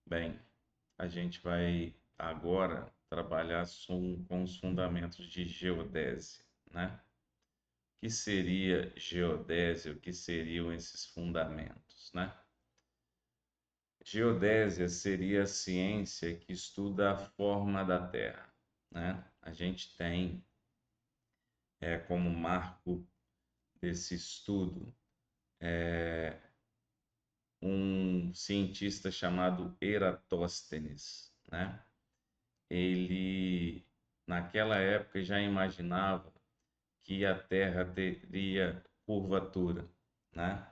Bem, a gente vai agora trabalhar com os fundamentos de geodésia, né? O que seria geodésia? O que seriam esses fundamentos, né? Geodésia seria a ciência que estuda a forma da Terra, né? A gente tem como marco desse estudo um cientista chamado Eratóstenes, né? Ele, naquela época, já imaginava que a Terra teria curvatura, né?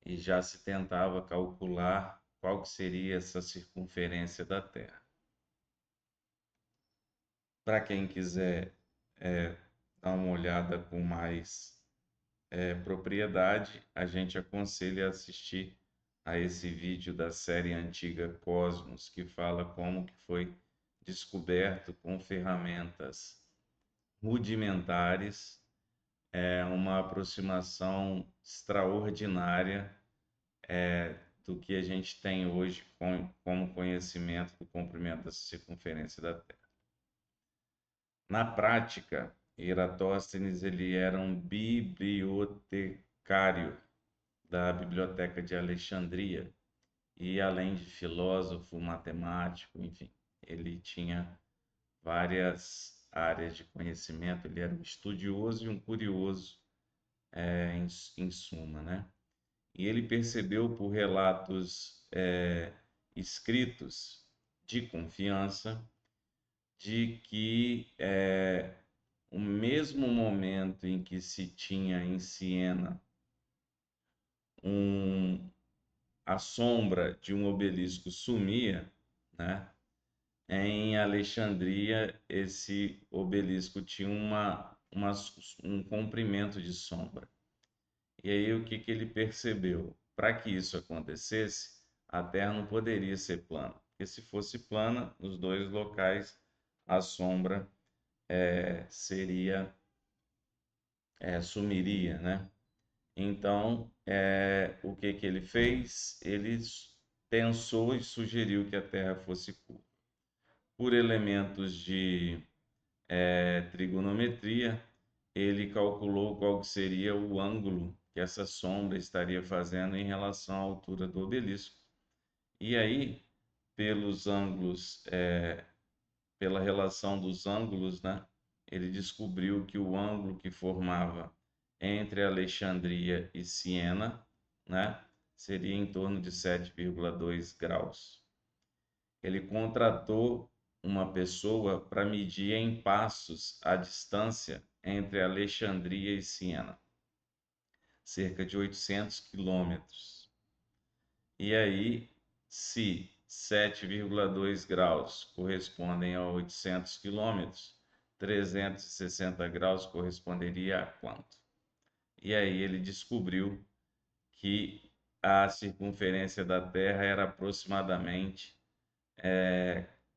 E já se tentava calcular qual que seria essa circunferência da Terra. Para quem quiser dar uma olhada com mais propriedade, a gente aconselha a assistir a esse vídeo da série antiga Cosmos, que fala como que foi descoberto com ferramentas rudimentares, uma aproximação extraordinária do que a gente tem hoje como conhecimento do comprimento da circunferência da Terra. Na prática, Eratóstenes ele era um bibliotecário da Biblioteca de Alexandria e além de filósofo, matemático, enfim, ele tinha várias áreas de conhecimento, ele era um estudioso e um curioso em suma, né? E ele percebeu por relatos escritos de confiança de que o mesmo momento em que se tinha em Siena um, a sombra de um obelisco sumia, né? Em Alexandria, esse obelisco tinha um comprimento de sombra. E aí o que, que ele percebeu? Para que isso acontecesse, a Terra não poderia ser plana. Porque se fosse plana, nos dois locais a sombra seria sumiria, né? Então, o que, que ele fez? Ele pensou e sugeriu que a Terra fosse curva. Por elementos de trigonometria, ele calculou qual seria o ângulo que essa sombra estaria fazendo em relação à altura do obelisco. E aí, pelos ângulos, pela relação dos ângulos, né, ele descobriu que o ângulo que formava entre Alexandria e Siena, né, seria em torno de 7,2 graus. Ele contratou uma pessoa para medir em passos a distância entre Alexandria e Siena, cerca de 800 quilômetros. E aí, se 7,2 graus correspondem a 800 quilômetros, 360 graus corresponderia a quanto? E aí ele descobriu que a circunferência da Terra era aproximadamente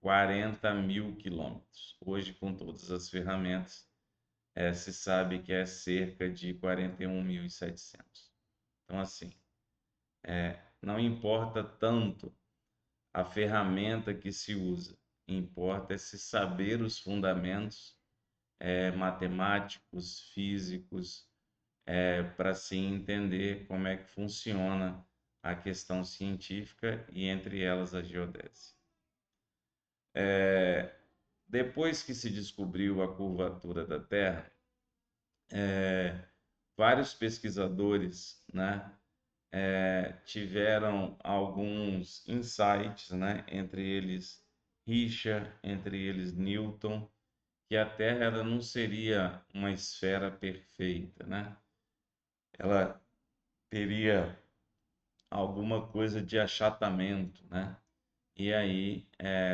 40 mil quilômetros. Hoje, com todas as ferramentas, se sabe que é cerca de 41.700. Então, assim, não importa tanto a ferramenta que se usa, importa é se saber os fundamentos matemáticos, físicos, para se entender como é que funciona a questão científica e entre elas a geodésia. Depois que se descobriu a curvatura da Terra, vários pesquisadores, né, tiveram alguns insights, né, entre eles Richard, entre eles Newton, que a Terra ela não seria uma esfera perfeita, né? Ela teria alguma coisa de achatamento, né? E aí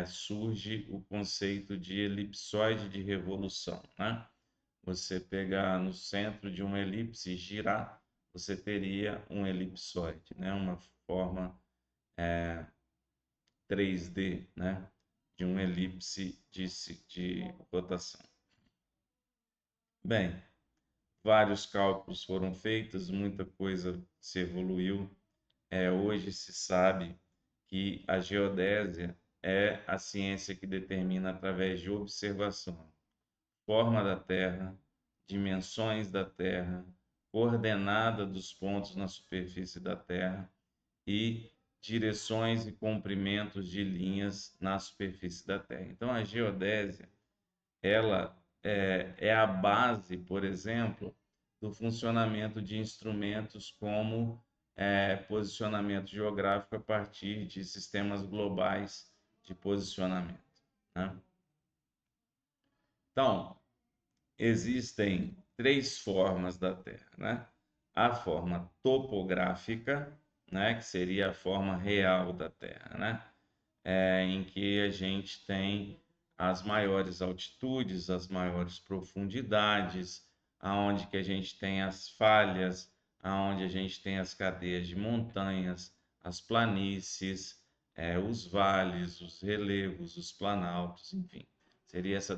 surge o conceito de elipsoide de revolução, né? Você pegar no centro de uma elipse e girar, você teria um elipsoide, né? Uma forma 3D, né? De uma elipse de rotação. Bem, vários cálculos foram feitos, muita coisa se evoluiu. Hoje se sabe que a geodésia é a ciência que determina através de observação forma da Terra, dimensões da Terra, coordenada dos pontos na superfície da Terra e direções e comprimentos de linhas na superfície da Terra. Então, a geodésia, ela é a base, por exemplo, do funcionamento de instrumentos como posicionamento geográfico a partir de sistemas globais de posicionamento, né? Então, existem três formas da Terra, né? A forma topográfica, né, que seria a forma real da Terra, né? Em que a gente tem as maiores altitudes, as maiores profundidades, aonde que a gente tem as falhas, aonde a gente tem as cadeias de montanhas, as planícies, os vales, os relevos, os planaltos, enfim. Seria essa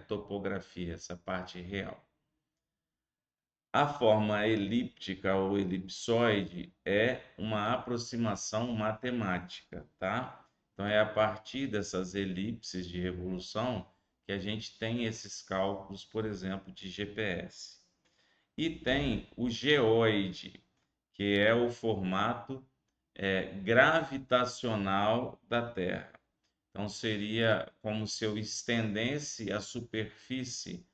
topografia, essa parte real. A forma elíptica ou elipsoide é uma aproximação matemática, tá? Então, é a partir dessas elipses de revolução que a gente tem esses cálculos, por exemplo, de GPS. E tem o geoide, que é o formato gravitacional da Terra. Então, seria como se eu estendesse a superfície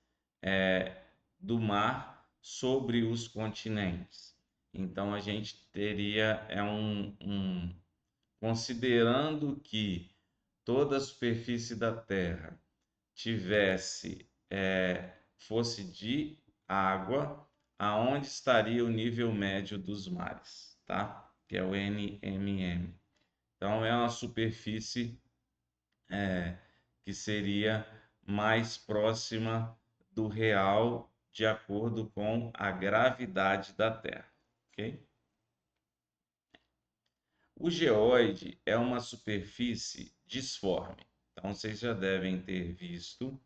do mar sobre os continentes. Então, a gente teria considerando que toda a superfície da Terra fosse de água, aonde estaria o nível médio dos mares, tá? Que é o NMM. Então, é uma superfície que seria mais próxima do real de acordo com a gravidade da Terra, ok? O geóide é uma superfície disforme. Então, vocês já devem ter visto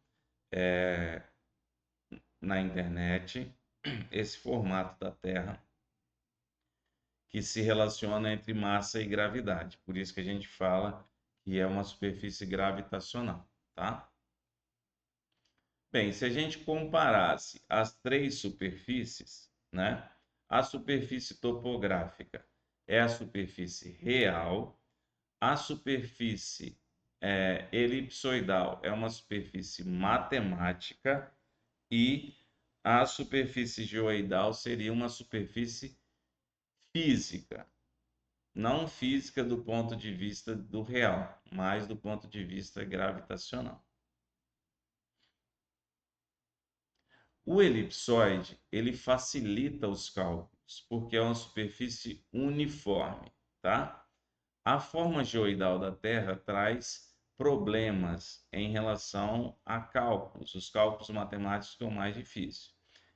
na internet esse formato da Terra que se relaciona entre massa e gravidade. Por isso que a gente fala que é uma superfície gravitacional, tá? Bem, se a gente comparasse as três superfícies, né? A superfície topográfica é a superfície real, a superfície elipsoidal é uma superfície matemática e a superfície geoidal seria uma superfície física. Não física do ponto de vista do real, mas do ponto de vista gravitacional. O elipsoide, ele facilita os cálculos, porque é uma superfície uniforme, tá? A forma geoidal da Terra traz problemas em relação a cálculos, os cálculos matemáticos que é o mais difícil.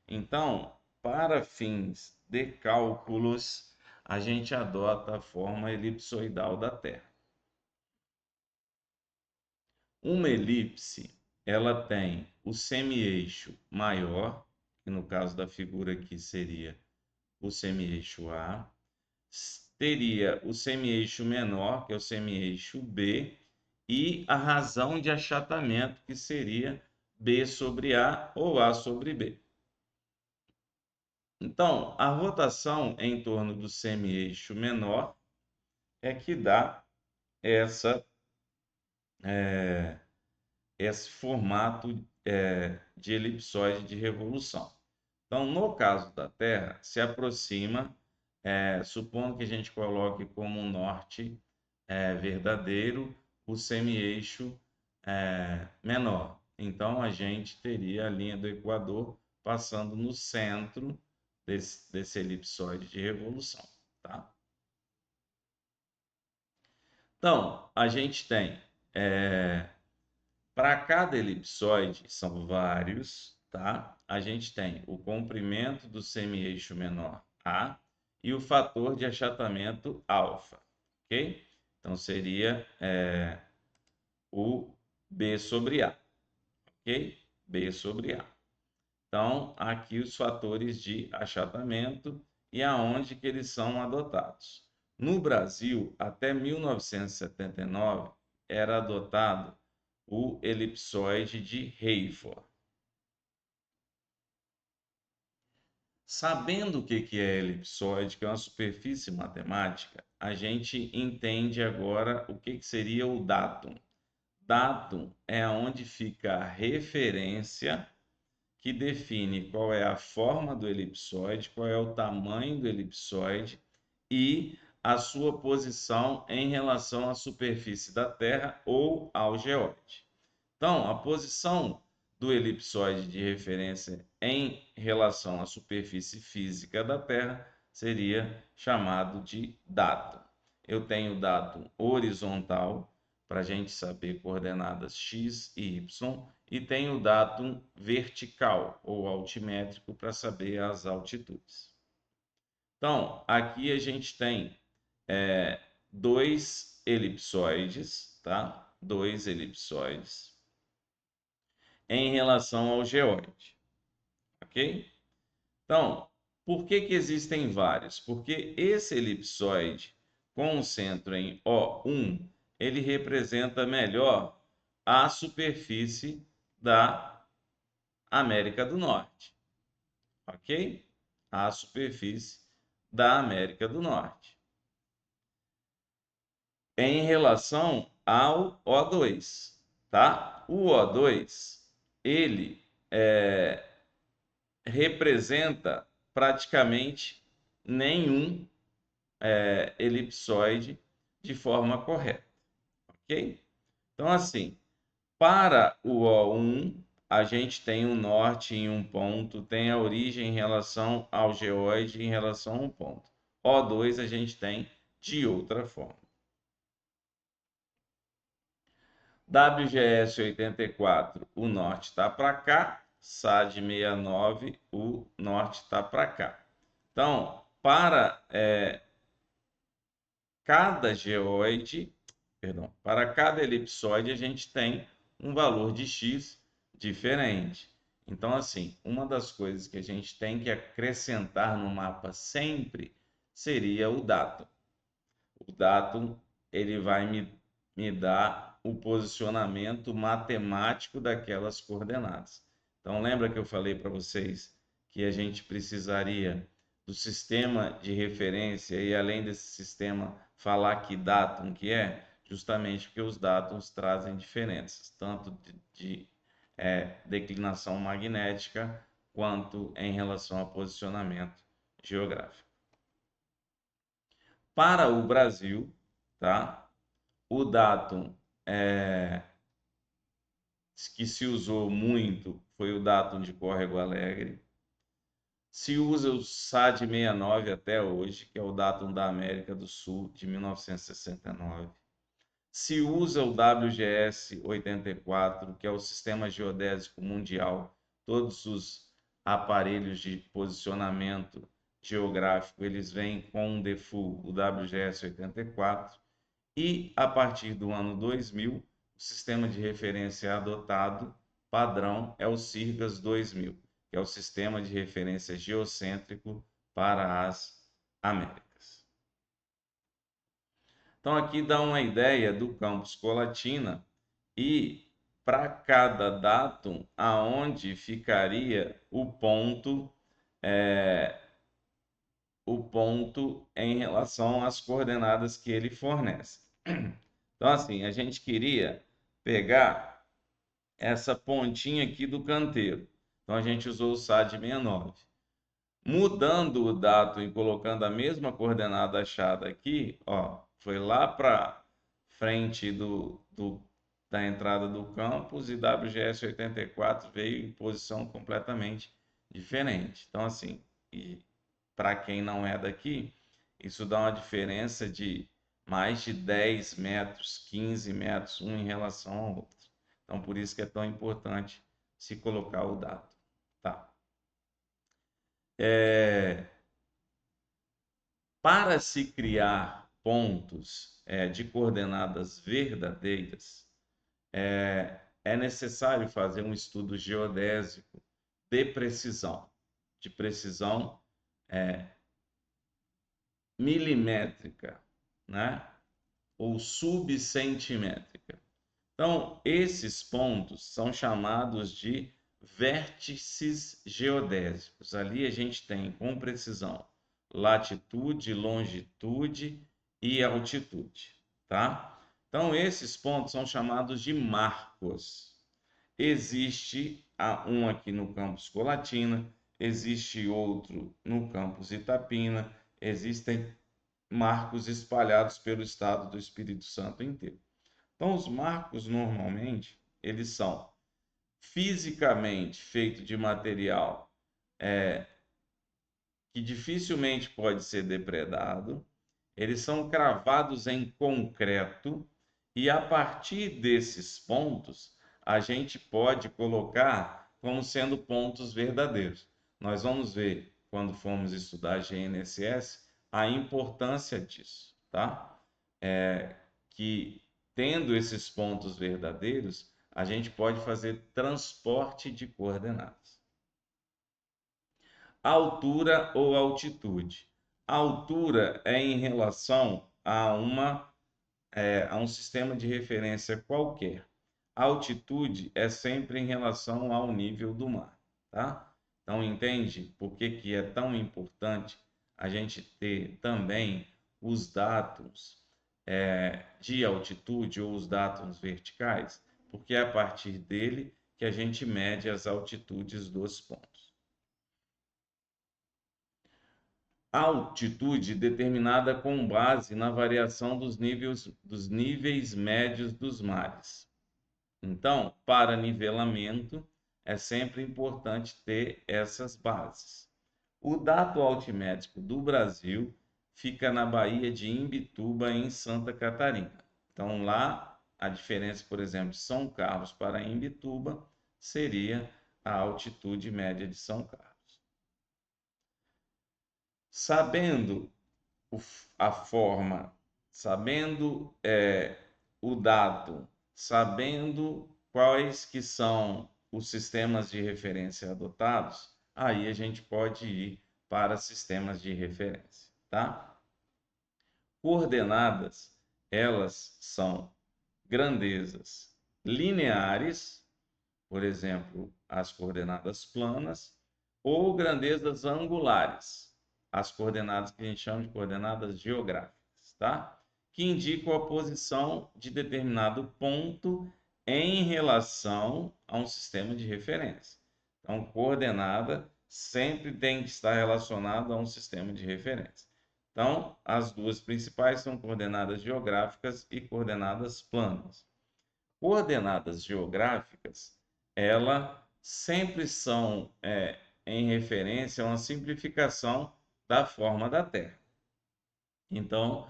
Então, para fins de cálculos, a gente adota a forma elipsoidal da Terra. Uma elipse, ela tem o semi-eixo maior, que no caso da figura aqui seria o semi-eixo A, teria o semi-eixo menor, que é o semi-eixo B, e a razão de achatamento, que seria B sobre A ou A sobre B. Então, a rotação em torno do semi-eixo menor é que dá essa esse formato de elipsoide de revolução. Então, no caso da Terra, se aproxima, supondo que a gente coloque como um norte verdadeiro o semi-eixo menor. Então, a gente teria a linha do Equador passando no centro desse elipsoide de revolução, tá? Então, a gente tem para cada elipsoide, são vários, tá? A gente tem o comprimento do semi-eixo menor A e o fator de achatamento alfa, ok? Então, seria o B sobre A, ok? B sobre A. Então, aqui os fatores de achatamento e aonde que eles são adotados. No Brasil, até 1979, era adotado o elipsoide de Haver. Sabendo o que é elipsoide, que é uma superfície matemática, a gente entende agora o que seria o datum. Datum é onde fica a referência que define qual é a forma do elipsoide, qual é o tamanho do elipsoide e a sua posição em relação à superfície da Terra ou ao geóide. Então, a posição do elipsoide de referência em relação à superfície física da Terra seria chamado de datum. Eu tenho o datum horizontal, para a gente saber coordenadas x e y, e tenho o datum vertical, ou altimétrico, para saber as altitudes. Então, aqui a gente tem dois elipsoides, tá? Dois elipsoides em relação ao geóide, ok? Então, por que existem vários? Porque esse elipsoide com o centro em O1, ele representa melhor a superfície da América do Norte, ok? A superfície da América do Norte. Em relação ao O2, tá? O O2, ele representa praticamente nenhum elipsoide de forma correta, ok? Então, assim, para o O1, a gente tem o norte em um ponto, tem a origem em relação ao geóide em relação a um ponto. O2 a gente tem de outra forma. WGS 84, o norte está para cá. SAD 69, o norte está para cá. Então, para cada geóide, perdão, para cada elipsoide a gente tem um valor de x diferente. Então, assim, uma das coisas que a gente tem que acrescentar no mapa sempre seria o datum. O datum, ele vai me dar o posicionamento matemático daquelas coordenadas. Então, lembra que eu falei para vocês que a gente precisaria do sistema de referência e, além desse sistema, falar que datum que é? Justamente porque os datums trazem diferenças, tanto de declinação magnética quanto em relação ao posicionamento geográfico. Para o Brasil, tá? O datum que se usou muito foi o datum de Córrego Alegre. Se usa o SAD 69 até hoje, que é o datum da América do Sul de 1969. Se usa o WGS 84, que é o Sistema Geodésico Mundial. Todos os aparelhos de posicionamento geográfico, eles vêm com um default, o WGS 84. E, a partir do ano 2000, o sistema de referência adotado padrão é o CIRGAS 2000, que é o Sistema de Referência Geocêntrico para as Américas. Então, aqui dá uma ideia do campus Colatina e para cada datum aonde ficaria o ponto em relação às coordenadas que ele fornece. Então, assim, a gente queria pegar essa pontinha aqui do canteiro. Então, a gente usou o SAD 69. Mudando o datum e colocando a mesma coordenada achada aqui, ó, foi lá para frente da entrada do campus e WGS 84 veio em posição completamente diferente. Então, assim, para quem não é daqui, isso dá uma diferença de mais de 10 metros, 15 metros, um em relação ao outro. Então, por isso que é tão importante se colocar o dado. Tá? Para se criar pontos de coordenadas verdadeiras, é necessário fazer um estudo geodésico de precisão milimétrica. né? Ou subcentimétrica. Então, esses pontos são chamados de vértices geodésicos. Ali a gente tem com precisão latitude, longitude e altitude, tá? Então, esses pontos são chamados de marcos. Existe um aqui no campus Colatina, existe outro no campus Itapina, existem marcos espalhados pelo estado do Espírito Santo inteiro. Então, os marcos normalmente eles são fisicamente feitos de material que dificilmente pode ser depredado, eles são cravados em concreto e a partir desses pontos a gente pode colocar como sendo pontos verdadeiros. Nós vamos ver quando formos estudar GNSS a importância disso, tá? Que tendo esses pontos verdadeiros, a gente pode fazer transporte de coordenadas. Altura ou altitude. A altura é em relação a um sistema de referência qualquer. A altitude é sempre em relação ao nível do mar, tá? Então, entende por que é tão importante a gente ter também os dados de altitude ou os dados verticais? Porque é a partir dele que a gente mede as altitudes dos pontos. Altitude determinada com base na variação dos níveis médios dos mares. Então, para nivelamento, é sempre importante ter essas bases. O dado altimétrico do Brasil fica na Baía de Imbituba, em Santa Catarina. Então, lá, a diferença, por exemplo, de São Carlos para Imbituba seria a altitude média de São Carlos. Sabendo a forma, sabendo o dado, sabendo quais que são os sistemas de referência adotados, aí a gente pode ir para sistemas de referência, tá? Coordenadas, elas são grandezas lineares, por exemplo, as coordenadas planas, ou grandezas angulares, as coordenadas que a gente chama de coordenadas geográficas, tá? Que indicam a posição de determinado ponto em relação a um sistema de referência. Então, coordenada sempre tem que estar relacionada a um sistema de referência. Então, as duas principais são coordenadas geográficas e coordenadas planas. Coordenadas geográficas, elas sempre são em referência a uma simplificação da forma da Terra. Então,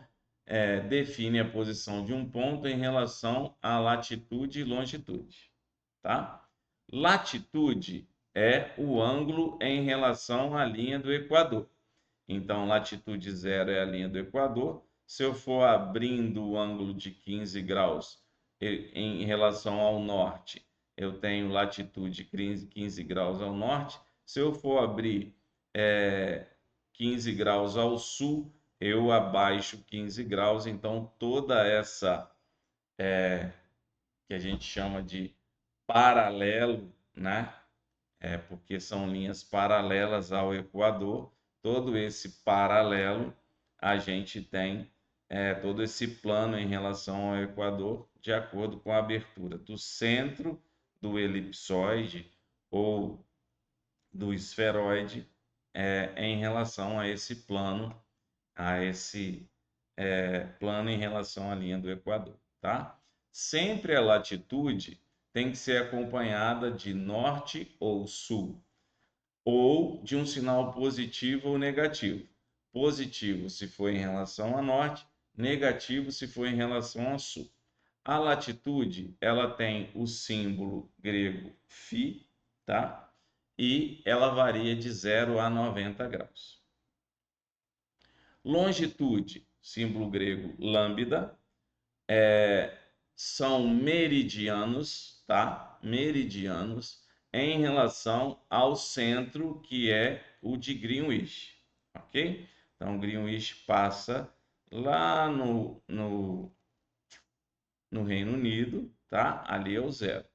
define a posição de um ponto em relação à latitude e longitude, tá? Latitude é o ângulo em relação à linha do Equador. Então, latitude 0 é a linha do Equador. Se eu for abrindo o ângulo de 15 graus em relação ao norte, eu tenho latitude 15 graus ao norte. Se eu for abrir 15 graus ao sul, eu abaixo 15 graus. Então, toda essa que a gente chama de paralelo, né? Porque são linhas paralelas ao Equador. Todo esse paralelo, a gente tem todo esse plano em relação ao Equador, de acordo com a abertura do centro do elipsoide ou do esferoide, em relação a esse plano, plano em relação à linha do Equador, tá? Sempre a latitude tem que ser acompanhada de norte ou sul, ou de um sinal positivo ou negativo. Positivo se for em relação a norte, negativo se for em relação a sul. A latitude, ela tem o símbolo grego φ, tá? E ela varia de 0 a 90 graus. Longitude, símbolo grego lambda, são meridianos, tá? Meridianos em relação ao centro, que é o de Greenwich, ok? Então, Greenwich passa lá no Reino Unido, tá? Ali é o zero.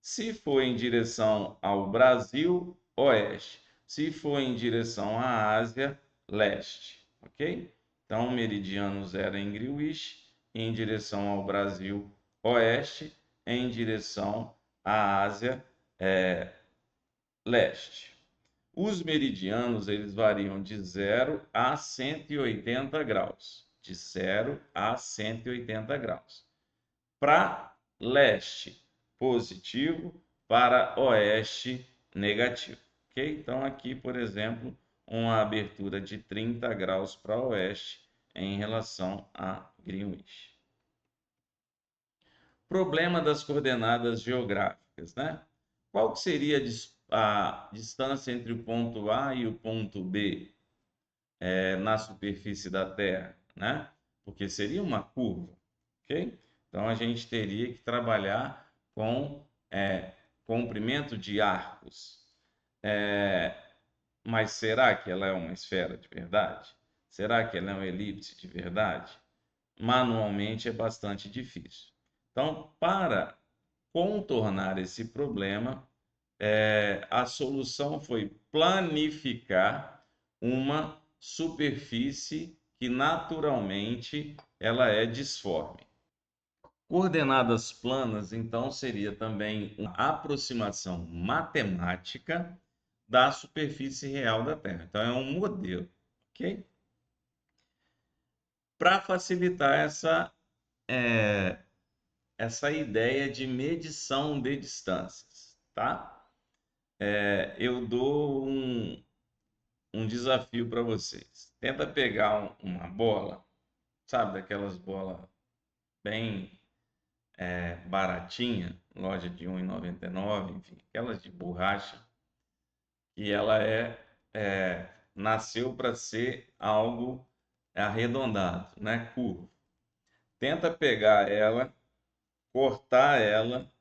Se for em direção ao Brasil, oeste. Se for em direção à Ásia, leste, ok? Então, meridiano zero em Greenwich, em direção ao Brasil, oeste, em direção à Ásia, leste. Os meridianos, eles variam de 0 a 180 graus. De 0 a 180 graus. Para leste, positivo, para oeste, negativo. Ok? Então, aqui, por exemplo, uma abertura de 30 graus para oeste em relação a Greenwich. Problema das coordenadas geográficas, né? Qual seria a distância entre o ponto A e o ponto B na superfície da Terra, né? Porque seria uma curva, ok? Então a gente teria que trabalhar com comprimento de arcos. Mas será que ela é uma esfera de verdade? Será que ela é uma elipse de verdade? Manualmente é bastante difícil. Então, para contornar esse problema, a solução foi planificar uma superfície que naturalmente ela é disforme. Coordenadas planas, então, seria também uma aproximação matemática da superfície real da Terra. Então, é um modelo, ok? Para facilitar essa ideia de medição de distâncias, tá? Eu dou um desafio para vocês. Tenta pegar uma bola, sabe, daquelas bolas bem baratinha, loja de R$ 1,99, enfim, aquelas de borracha, e ela nasceu para ser algo arredondado, né, curvo. Tenta pegar ela, cortar ela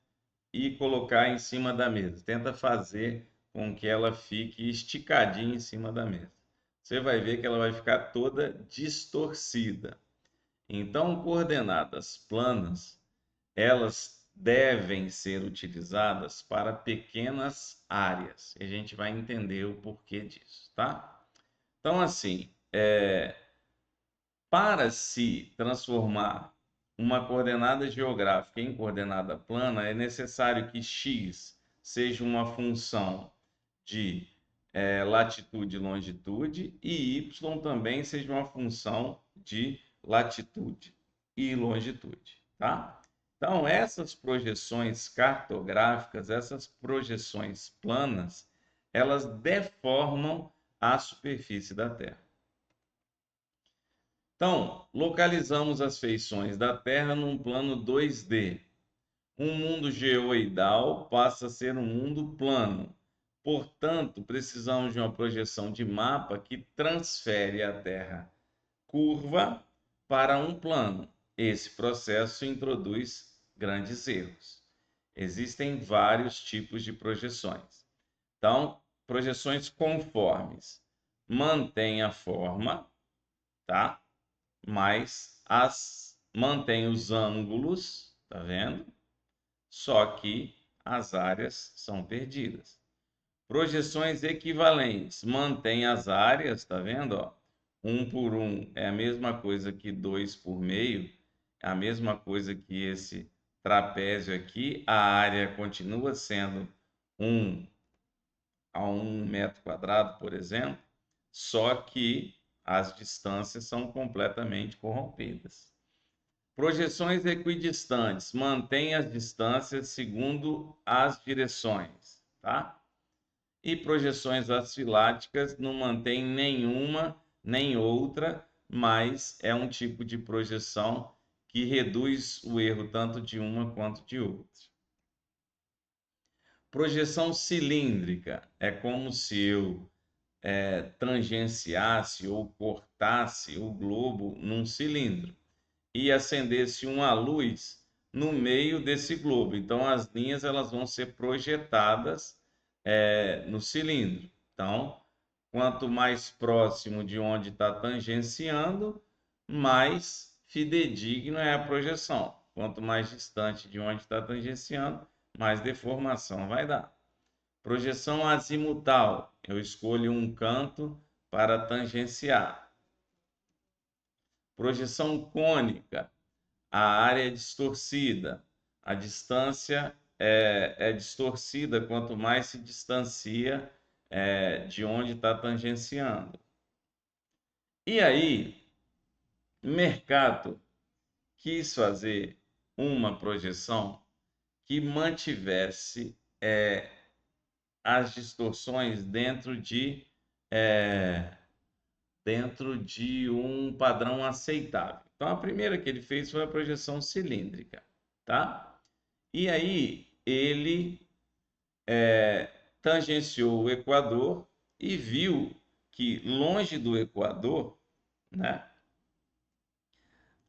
e colocar em cima da mesa. Tenta fazer com que ela fique esticadinha em cima da mesa. Você vai ver que ela vai ficar toda distorcida. Então, coordenadas planas, elas devem ser utilizadas para pequenas áreas. E a gente vai entender o porquê disso, tá? Então, assim, para se transformar uma coordenada geográfica em coordenada plana, é necessário que x seja uma função de latitude e longitude e y também seja uma função de latitude e longitude, tá? Então, essas projeções cartográficas, essas projeções planas, elas deformam a superfície da Terra. Então, localizamos as feições da Terra num plano 2D. Um mundo geoidal passa a ser um mundo plano. Portanto, precisamos de uma projeção de mapa que transfere a Terra curva para um plano. Esse processo introduz grandes erros. Existem vários tipos de projeções. Então, projeções conformes mantêm a forma, tá? Mas mantém os ângulos, tá vendo? Só que as áreas são perdidas. Projeções equivalentes mantém as áreas, tá vendo? Ó? 1 por 1 é a mesma coisa que 2 por meio, é a mesma coisa que esse trapézio aqui. A área continua sendo 1 a 1 metro quadrado, por exemplo, só que as distâncias são completamente corrompidas. Projeções equidistantes mantêm as distâncias segundo as direções, tá? E projeções asfiláticas não mantém nenhuma nem outra, mas é um tipo de projeção que reduz o erro tanto de uma quanto de outra. Projeção cilíndrica é como se eu tangenciasse ou cortasse o globo num cilindro e acendesse uma luz no meio desse globo. Então, as linhas elas vão ser projetadas no cilindro. Então, quanto mais próximo de onde está tangenciando, mais fidedigno é a projeção. Quanto mais distante de onde está tangenciando, mais deformação vai dar. Projeção azimutal, eu escolho um canto para tangenciar. Projeção cônica, a área é distorcida. A distância é distorcida quanto mais se distancia de onde está tangenciando. E aí, Mercator quis fazer uma projeção que mantivesse as distorções dentro de um padrão aceitável. Então, a primeira que ele fez foi a projeção cilíndrica, tá? E aí, ele tangenciou o Equador e viu que longe do Equador, né,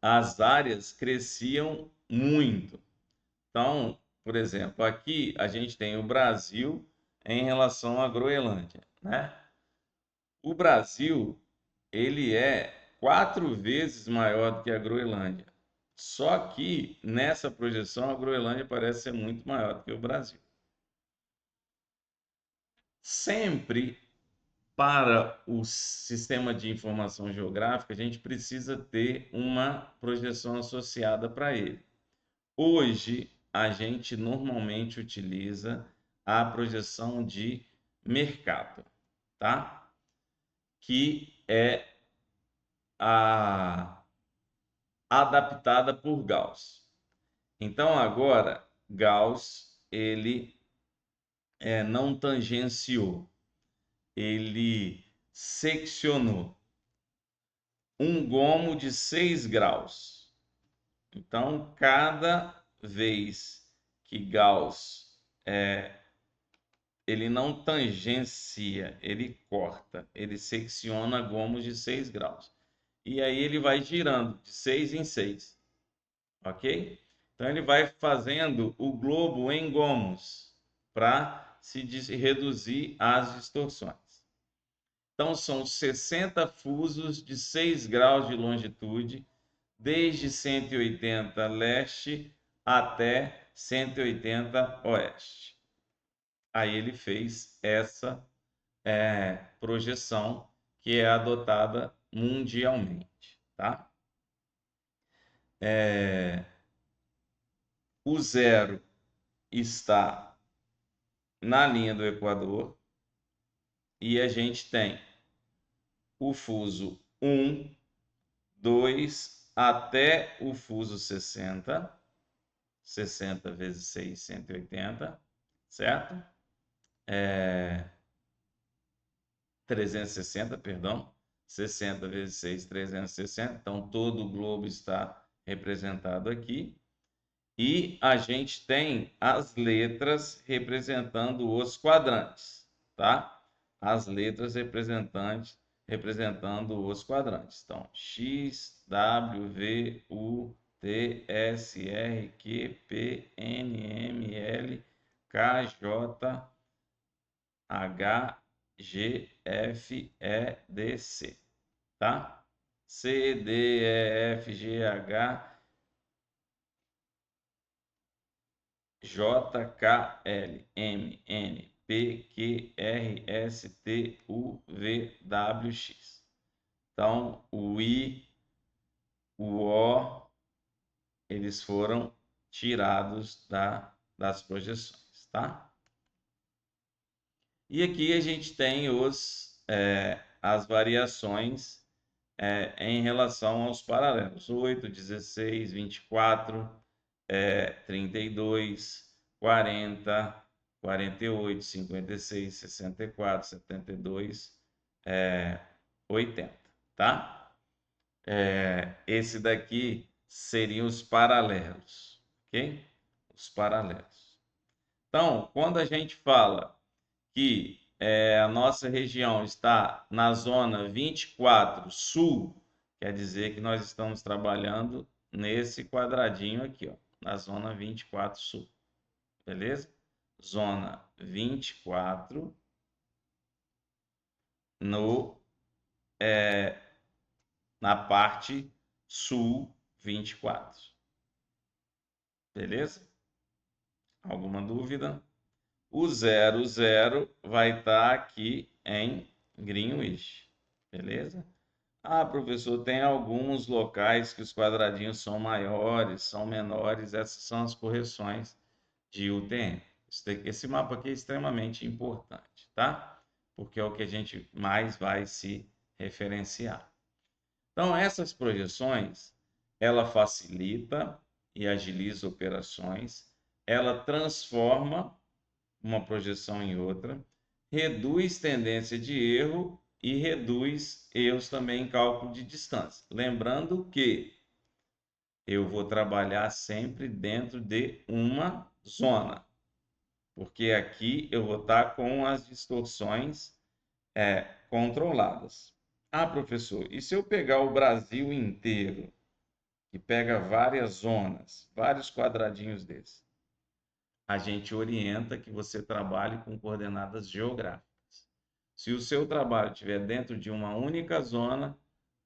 as áreas cresciam muito. Então, por exemplo, aqui a gente tem o Brasil em relação à Groenlândia, né? O Brasil, ele é 4 vezes maior do que a Groenlândia. Só que nessa projeção a Groenlândia parece ser muito maior do que o Brasil. Sempre para o sistema de informação geográfica, a gente precisa ter uma projeção associada para ele. Hoje, a gente normalmente utiliza a projeção de Mercator, tá? Que é a adaptada por Gauss. Então, agora, Gauss, ele não tangenciou, ele seccionou um gomo de 6 graus. Então, cada vez que Gauss ele não tangencia, ele corta, ele secciona gomos de 6 graus. E aí ele vai girando de 6 em 6, ok? Então ele vai fazendo o globo em gomos para se reduzir as distorções. Então são 60 fusos de 6 graus de longitude, desde 180 leste até 180 oeste. Aí ele fez essa projeção que é adotada mundialmente, tá? O zero está na linha do Equador e a gente tem o fuso 1, 2 até o fuso 60, 60 vezes 6, 180, certo? 360, perdão, 60 vezes 6, 360. Então, todo o globo está representado aqui. E a gente tem as letras representando os quadrantes, tá? As letras representando os quadrantes. Então, X, W, V, U, T, S, R, Q, P, N, M, L, K, J, H, G, F, E, D, C, tá? C, D, E, F, G, H, J, K, L, M, N, P, Q, R, S, T, U, V, W, X. Então, o I, o O, eles foram tirados das projeções, tá? E aqui a gente tem as variações em relação aos paralelos: 8, 16, 24, 32, 40, 48, 56, 64, 72, 80, tá? Esse daqui seriam os paralelos, ok? Os paralelos. Então, quando a gente fala que a nossa região está na zona 24 sul, quer dizer que nós estamos trabalhando nesse quadradinho aqui, ó, na zona 24 sul, beleza? Zona 24 no, na parte sul 24. Beleza? Alguma dúvida? O 00 vai estar aqui em Greenwich. Beleza? Ah, professor, tem alguns locais que os quadradinhos são maiores, são menores. Essas são as correções de UTM. Esse mapa aqui é extremamente importante, tá? Porque é o que a gente mais vai se referenciar. Então, essas projeções, ela facilita e agiliza operações, ela transforma uma projeção em outra, reduz tendência de erro e reduz erros também em cálculo de distância. Lembrando que eu vou trabalhar sempre dentro de uma zona, porque aqui eu vou estar com as distorções controladas. Ah, professor, e se eu pegar o Brasil inteiro, que pega várias zonas, vários quadradinhos desses? A gente orienta que você trabalhe com coordenadas geográficas. Se o seu trabalho estiver dentro de uma única zona,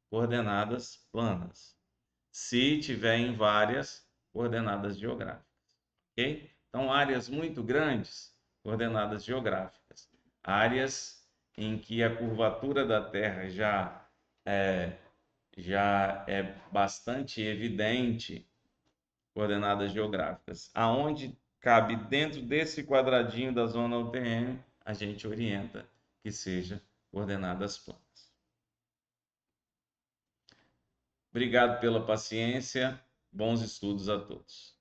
coordenadas planas. Se tiver em várias, coordenadas geográficas. Ok? Então, áreas muito grandes, coordenadas geográficas. Áreas em que a curvatura da Terra já é bastante evidente, coordenadas geográficas. Aonde cabe dentro desse quadradinho da zona UTM, a gente orienta que seja coordenadas planas. Obrigado pela paciência. Bons estudos a todos.